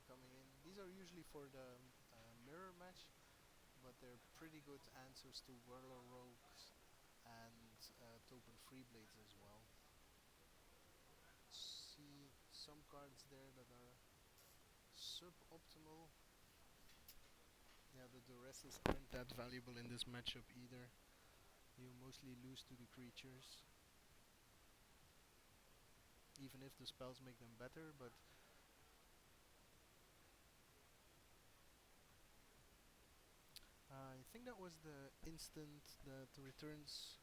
coming in. These are usually for the mirror match, but they're pretty good answers to Whirler Rogues and Token Freeblades as well. See some cards there that are suboptimal. Yeah, the Duresses aren't that valuable in this matchup either. You mostly lose to the creatures, even if the spells make them better, but I think that was the instant that returns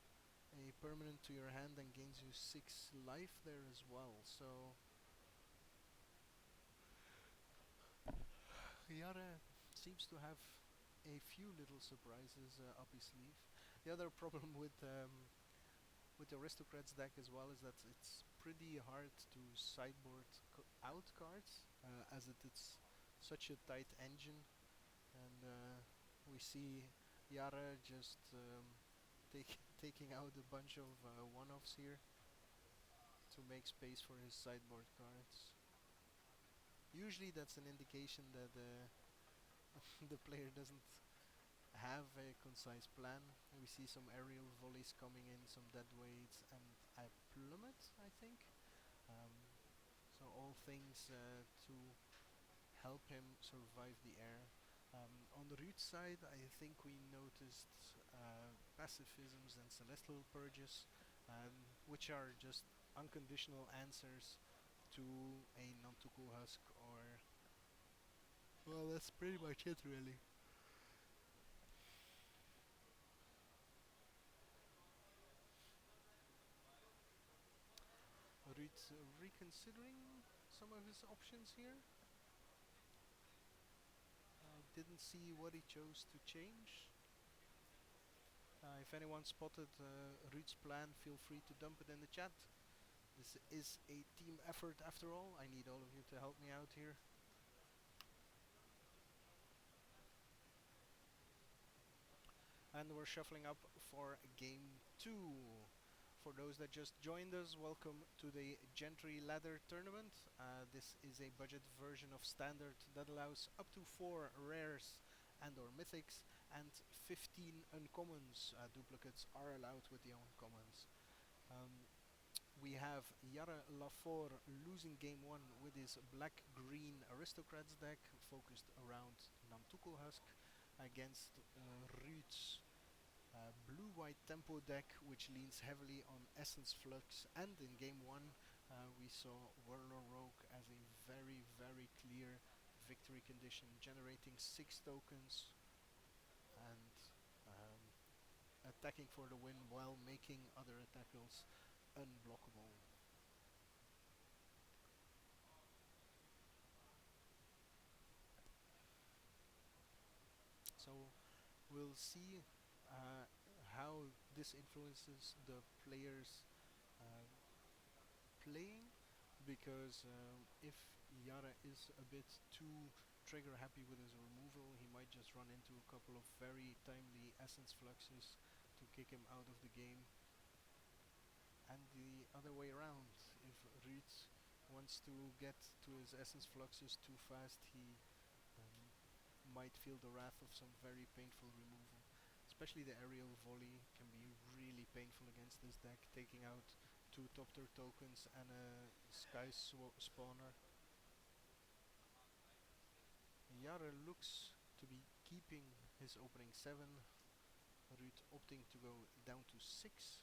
a permanent to your hand and gains you 6 life there as well. So Iarre seems to have a few little surprises up his sleeve. The other problem with the Aristocrats deck as well is that it's pretty hard to sideboard out cards, as it's such a tight engine, and we see Iarre just taking out a bunch of one-offs here to make space for his sideboard cards. Usually that's an indication that the player doesn't have a concise plan. We see some aerial volleys coming in, some dead weights, and a plummet, I think. Um, so all things to help him survive the air. On the root side, I think we noticed pacifisms and celestial purges, which are just unconditional answers to a Nantuku husk, or well, that's pretty much it really. Ruud reconsidering some of his options here. I didn't see what he chose to change. If anyone spotted Ruud's plan, feel free to dump it in the chat. This is a team effort after all. I need all of you to help me out here. And we're shuffling up for game 2. For those that just joined us, welcome to the Gentry ladder tournament. This is a budget version of standard that allows up to 4 rares and or mythics and 15 uncommons. Duplicates are allowed with the uncommons. We have Iarre Lafor losing game 1 with his black-green Aristocrats deck focused around Nantuko Husk against Ruud's blue-white tempo deck, which leans heavily on Essence Flux, and in game 1 we saw Whirler Rogue as a very, very clear victory condition, generating 6 tokens and attacking for the win while making other attackers unblockable. So we'll see uh, how this influences the players uh, playing, because if Iarre is a bit too trigger happy with his removal, he might just run into a couple of very timely essence fluxes to kick him out of the game. And the other way around, if Ruud wants to get to his essence fluxes too fast, he might feel the wrath of some very painful removal. Especially the aerial volley can be really painful against this deck, taking out 2 top tier tokens and a sky spawner. Iarre looks to be keeping his opening 7, Ruud opting to go down to 6.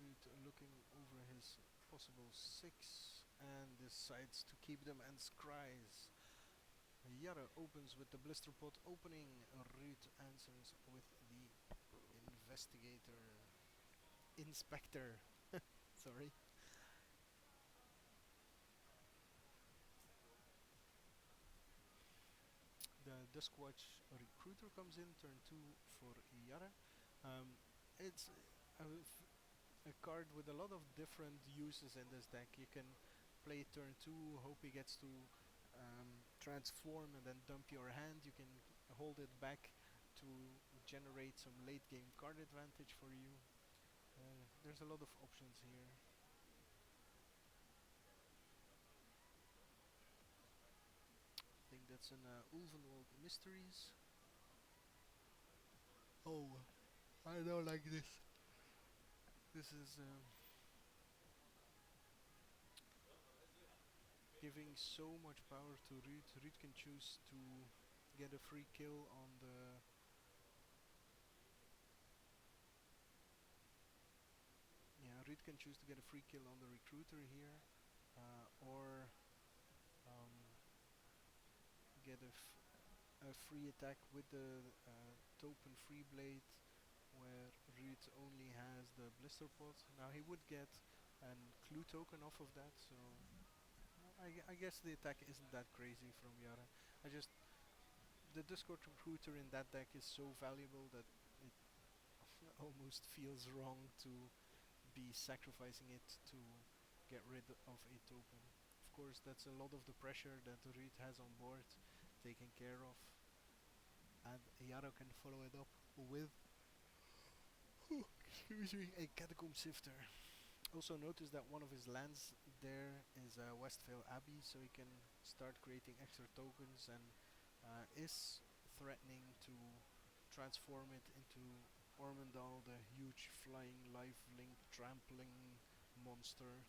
Ruud looking over his possible 6 and decides to keep them and scries. Iarre opens with the blister pot opening. Ruud answers with the investigator. Inspector. Sorry. The Duskwatch Recruiter comes in turn 2 for Iarre. It's a card with a lot of different uses in this deck. You can play turn 2, hope he gets to transform and then dump your hand. You can hold it back to generate some late game card advantage for you. There's a lot of options here. I think that's an Ulvenwald Mysteries. Oh, I don't like this. This is giving so much power to Ruud. Ruud can choose to get a free kill on the. Yeah, Ruud can choose to get a free kill on the recruiter here, or um, get a free attack with the token free blade, where Ruud only has the blister pot. Now he would get an clue token off of that, so I guess the attack isn't that crazy from Iarre. I just the Discord recruiter in that deck is so valuable that it almost feels wrong to be sacrificing it to get rid of a token. Of course, that's a lot of the pressure that Ruud has on board taken care of, and Iarre can follow it up with excuse me, a Catacomb Sifter. Also notice that one of his lands there is Westvale Abbey, so he can start creating extra tokens and is threatening to transform it into Ormondal, the huge flying lifelink trampling monster.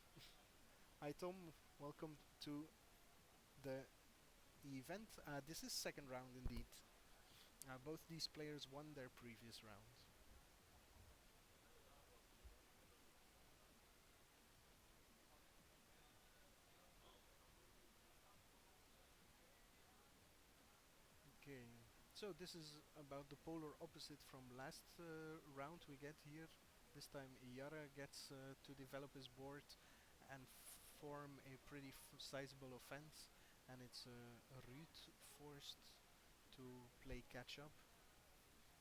Hi Tom, welcome to the event. This is second round indeed. Both these players won their previous round. Okay, so this is about the polar opposite from last round we get here. This time Iarre gets to develop his board and form a pretty sizable offense, and it's Ruud forced to play catch up.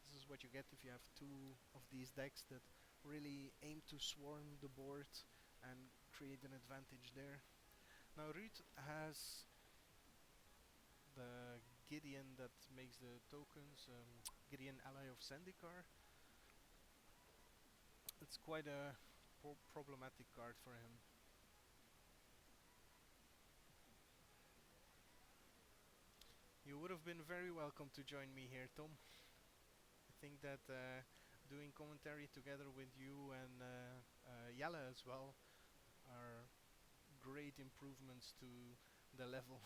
This is what you get if you have two of these decks that really aim to swarm the board and create an advantage there. Now Ruud has the Gideon that makes the tokens, Gideon ally of Zendikar. It's quite a problematic card for him. You would have been very welcome to join me here, Tom. I think that doing commentary together with you and Jelle as well are great improvements to the level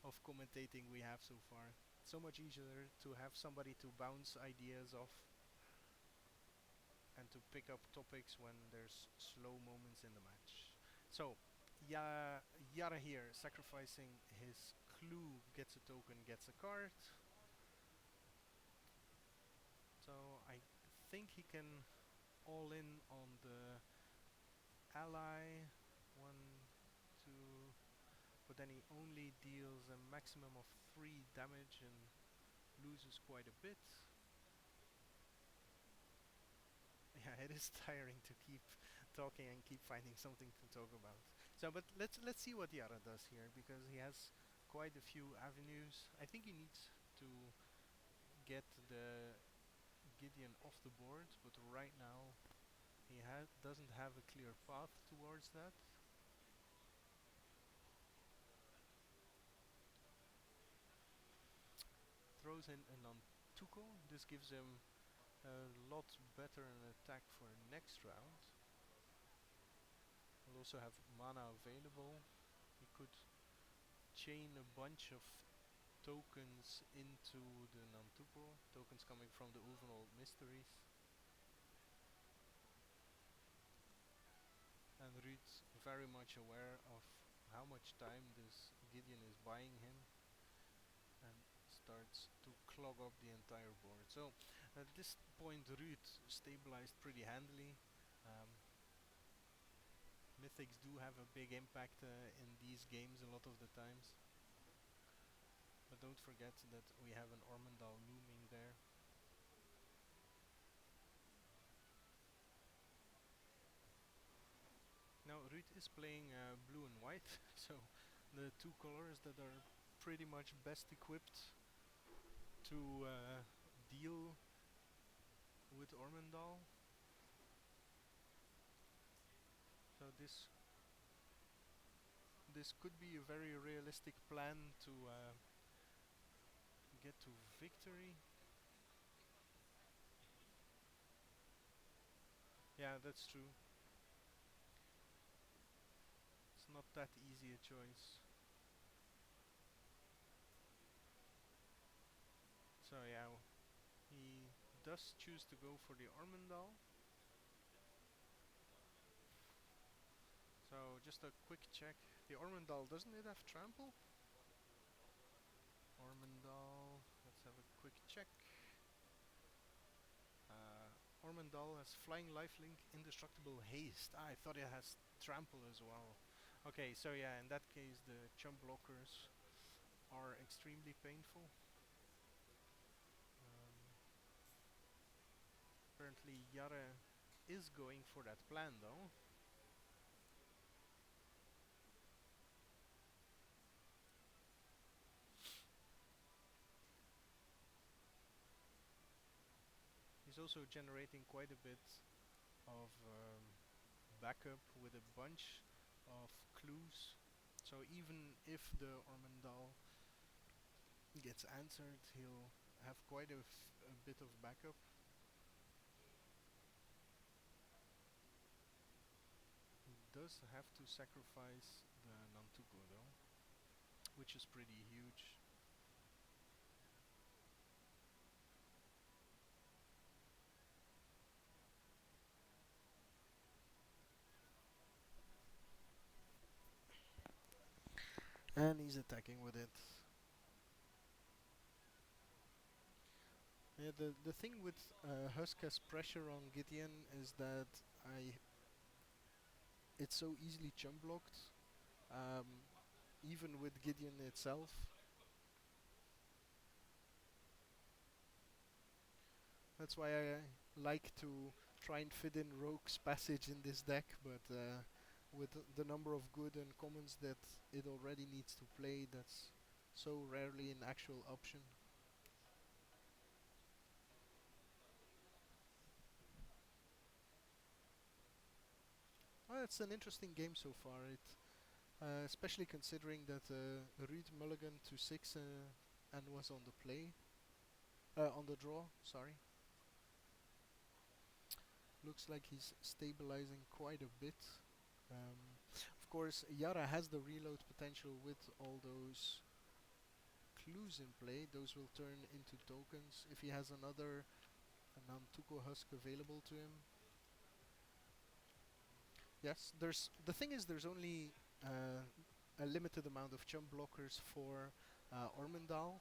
of commentating we have so far. So much easier to have somebody to bounce ideas off and to pick up topics when there's slow moments in the match. So, Iarre here sacrificing his clue, gets a token, gets a card. So I think he can all in on the ally. One, two, but then he only deals a maximum of 3 damage and loses quite a bit. Yeah, it is tiring to keep talking and keep finding something to talk about. So, but let's see what Iarre does here, because he has quite a few avenues. I think he needs to get the Gideon off the board, but right now he doesn't have a clear path towards that. Throws in a non-Tuco. This gives him a lot better an attack for next round. We'll also have mana available. He could chain a bunch of tokens into the Nantuko, tokens coming from the Ulvenwald Mysteries. And Ruud's very much aware of how much time this Gideon is buying him and starts to clog up the entire board. So at this point Ruud stabilized pretty handily. Um, Mythics do have a big impact in these games a lot of the times, but don't forget that we have an Ormondal looming there. Now Ruud is playing blue and white, so the two colors that are pretty much best equipped to deal with Ormondal. So this could be a very realistic plan to get to victory. Yeah, that's true. It's not that easy a choice. So yeah, he does choose to go for the Ormondal. So just a quick check. The Ormondal, doesn't it have trample? Ormondal, let's have a quick check. Ormondal has flying lifelink, indestructible haste. I thought it has trample as well. Okay, so yeah, in that case the chump blockers are extremely painful. Apparently Iarre is going for that plan though. He's also generating quite a bit of backup with a bunch of clues. So even if the Ormondal gets answered, he'll have quite a bit of backup. He does have to sacrifice the Nantuko though, which is pretty huge. And he's attacking with it. Yeah, the thing with Huska's pressure on Gideon is that I it's so easily chump blocked, um, even with Gideon itself. That's why I like to try and fit in Rogue's Passage in this deck, but with the number of good and commons that it already needs to play, that's so rarely an actual option. Well, it's an interesting game so far. Especially considering that Ruud mulligan to 6 and was on the play, on the draw. Sorry, looks like he's stabilizing quite a bit. Of course, Iarre has the reload potential with all those clues in play. Those will turn into tokens if he has another Nantuko Husk available to him. Yes, there's the thing is there's only a limited amount of chump blockers for Ormondal.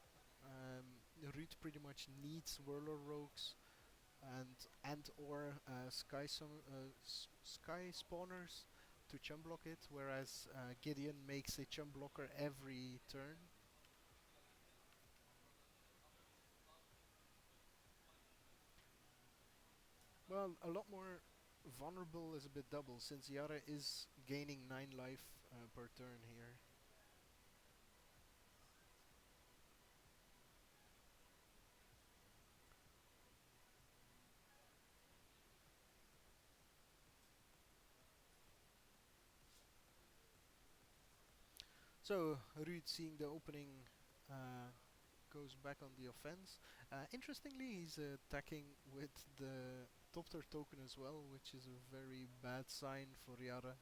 Ruud pretty much needs Whirler Rogues and or Sky Spawners to chump block it, whereas Gideon makes a chump blocker every turn. Well, a lot more vulnerable is a bit double, since Iarre is gaining 9 life per turn here. So Ruud, seeing the opening, uh, goes back on the offense. Interestingly, he's attacking with the Topter token as well, which is a very bad sign for Iarre.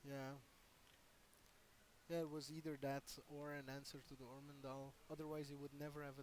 Yeah, yeah, it was either that or an answer to the Ormondal. Otherwise, he would never have